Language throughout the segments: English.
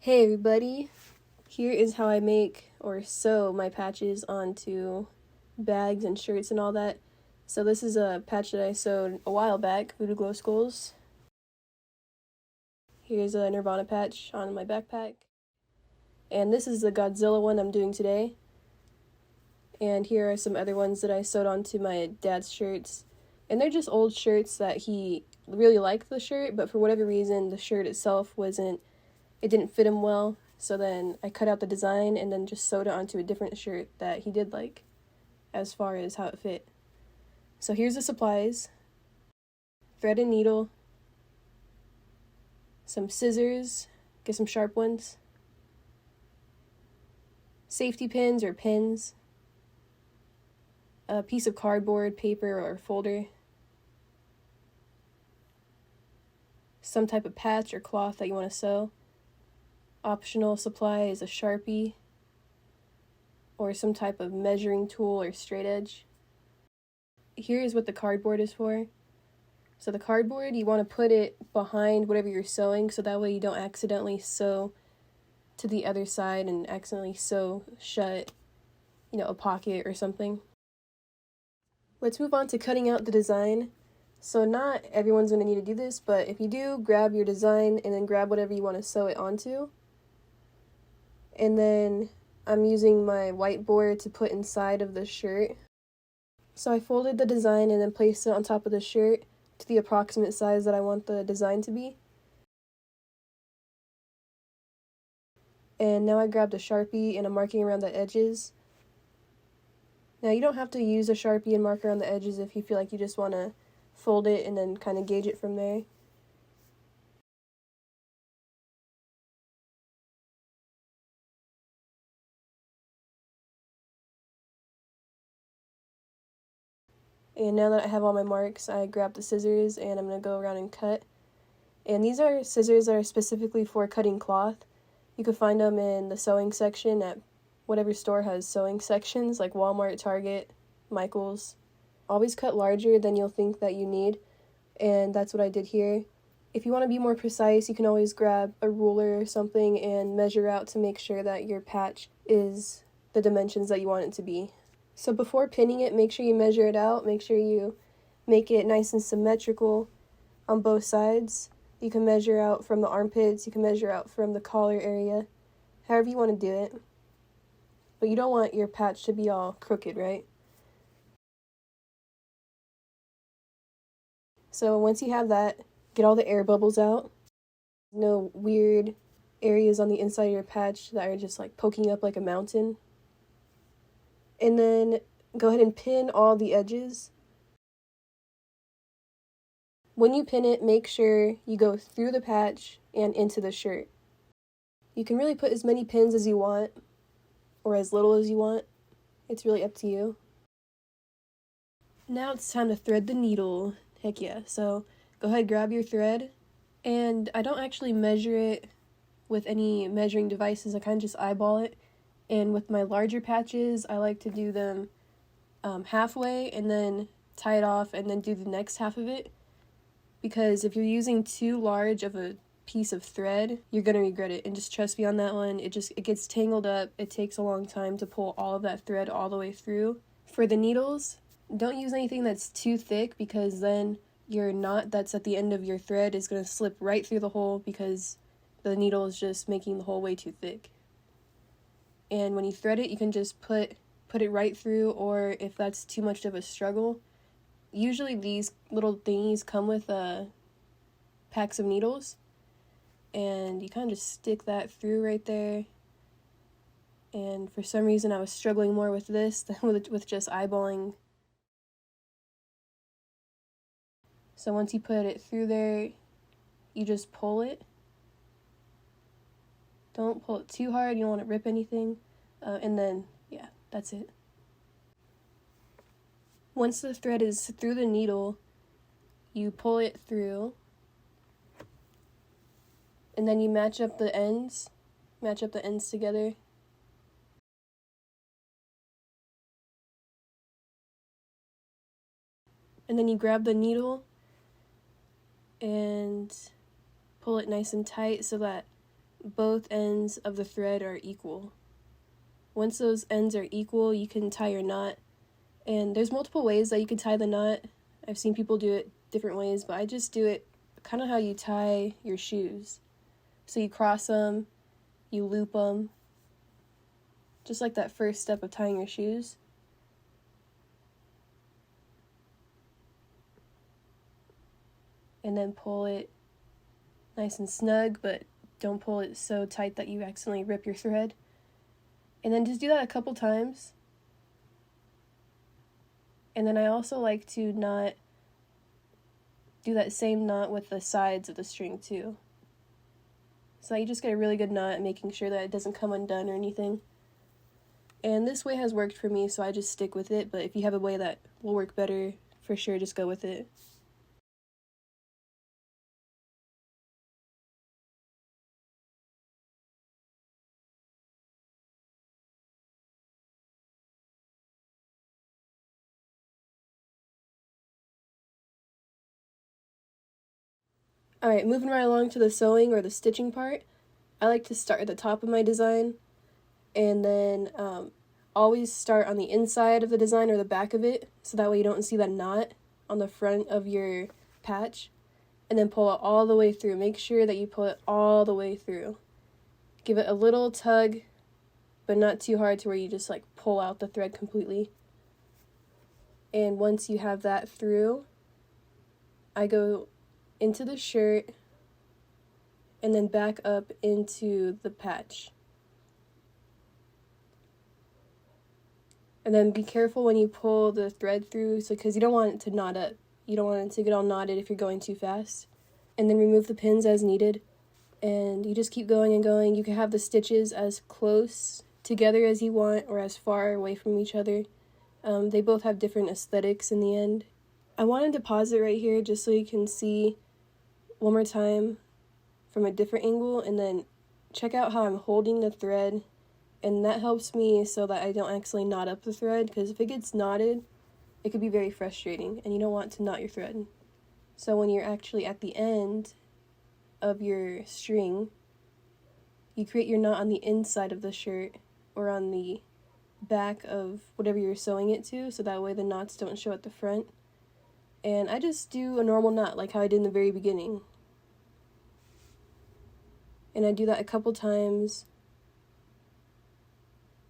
Hey everybody, here is how I make or sew my patches onto bags and shirts and all that. So this is a patch that I sewed a while back, Voodoo Glow Skulls. Here's a Nirvana patch on my backpack. And this is the Godzilla one I'm doing today. And here are some other ones that I sewed onto my dad's shirts. And they're just old shirts that he really liked the shirt, but for whatever reason the shirt itself it didn't fit him well. So then I cut out the design and then just sewed it onto a different shirt that he did like, as far as how it fit. So here's the supplies: thread and needle, some scissors, get some sharp ones, safety pins or pins, a piece of cardboard, paper, or folder, some type of patch or cloth that you want to sew. Optional supply is a Sharpie or some type of measuring tool or straight edge. Here is what the cardboard is for. So the cardboard, you want to put it behind whatever you're sewing, so that way you don't accidentally sew to the other side and accidentally sew shut, a pocket or something. Let's move on to cutting out the design. So not everyone's going to need to do this, but if you do, grab your design and then grab whatever you want to sew it onto. And then I'm using my whiteboard to put inside of the shirt. So I folded the design and then placed it on top of the shirt to the approximate size that I want the design to be. And now I grabbed a Sharpie and I'm marking around the edges. Now you don't have to use a Sharpie and mark around the edges if you feel like you just want to fold it and then kind of gauge it from there. And now that I have all my marks, I grabbed the scissors and I'm going to go around and cut. And these are scissors that are specifically for cutting cloth. You can find them in the sewing section at whatever store has sewing sections, like Walmart, Target, Michael's. Always cut larger than you'll think that you need, and that's what I did here. If you want to be more precise, you can always grab a ruler or something and measure out to make sure that your patch is the dimensions that you want it to be. So before pinning it, make sure you measure it out. Make sure you make it nice and symmetrical on both sides. You can measure out from the armpits, you can measure out from the collar area, however you want to do it. But you don't want your patch to be all crooked, right? So once you have that, get all the air bubbles out. No weird areas on the inside of your patch that are just like poking up like a mountain. And then go ahead and pin all the edges. When you pin it, make sure you go through the patch and into the shirt. You can really put as many pins as you want, or as little as you want. It's really up to you. Now it's time to thread the needle. Heck yeah. So go ahead, grab your thread. And I don't actually measure it with any measuring devices. I kind of just eyeball it. And with my larger patches, I like to do them halfway and then tie it off and then do the next half of it. Because if you're using too large of a piece of thread, you're going to regret it. And just trust me on that one. It gets tangled up. It takes a long time to pull all of that thread all the way through. For the needles, don't use anything that's too thick, because then your knot that's at the end of your thread is going to slip right through the hole because the needle is just making the hole way too thick. And when you thread it, you can just put it right through, or if that's too much of a struggle, usually these little thingies come with packs of needles, and you kind of just stick that through right there. And for some reason I was struggling more with this than with just eyeballing. So once you put it through there, you just pull it. Don't pull it too hard, you don't want to rip anything. And then, yeah, that's it. Once the thread is through the needle, you pull it through. And then you match up the ends together. And then you grab the needle and pull it nice and tight so that both ends of the thread are equal. Once those ends are equal, you can tie your knot. And there's multiple ways that you can tie the knot. I've seen people do it different ways, but I just do it kind of how you tie your shoes. So you cross them, you loop them, just like that first step of tying your shoes. And then pull it nice and snug, but don't pull it so tight that you accidentally rip your thread. And then just do that a couple times. And then I also like to not do that same knot with the sides of the string too. So you just get a really good knot, making sure that it doesn't come undone or anything. And this way has worked for me, so I just stick with it. But if you have a way that will work better, for sure, just go with it. Alright, moving right along to the sewing or the stitching part. I like to start at the top of my design and then always start on the inside of the design or the back of it, so that way you don't see that knot on the front of your patch, and then pull it all the way through. Make sure that you pull it all the way through. Give it a little tug, but not too hard to where you just like pull out the thread completely. And once you have that through, I go into the shirt and then back up into the patch. And then be careful when you pull the thread through, because you don't want it to knot up. You don't want it to get all knotted if you're going too fast. And then remove the pins as needed. And you just keep going and going. You can have the stitches as close together as you want or as far away from each other. They both have different aesthetics in the end. I wanted to pause it right here just so you can see one more time from a different angle, and then check out how I'm holding the thread. And that helps me so that I don't actually knot up the thread, because if it gets knotted, it could be very frustrating, and you don't want to knot your thread. So when you're actually at the end of your string, you create your knot on the inside of the shirt or on the back of whatever you're sewing it to, so that way the knots don't show at the front. And I just do a normal knot like how I did in the very beginning. And I do that a couple times.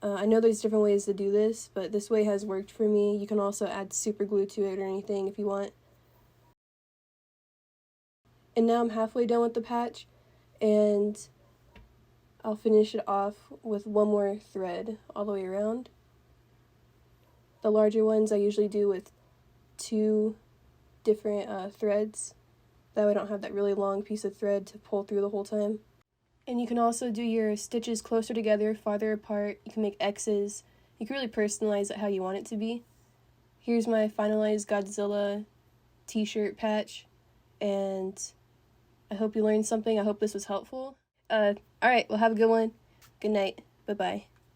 I know there's different ways to do this, but this way has worked for me. You can also add super glue to it or anything if you want. And now I'm halfway done with the patch, and I'll finish it off with one more thread all the way around. The larger ones I usually do with 2 different threads. That way I don't have that really long piece of thread to pull through the whole time. And you can also do your stitches closer together, farther apart. You can make X's. You can really personalize it how you want it to be. Here's my finalized Godzilla t-shirt patch, and I hope you learned something. I hope this was helpful. Alright, well, have a good one. Good night. Bye-bye.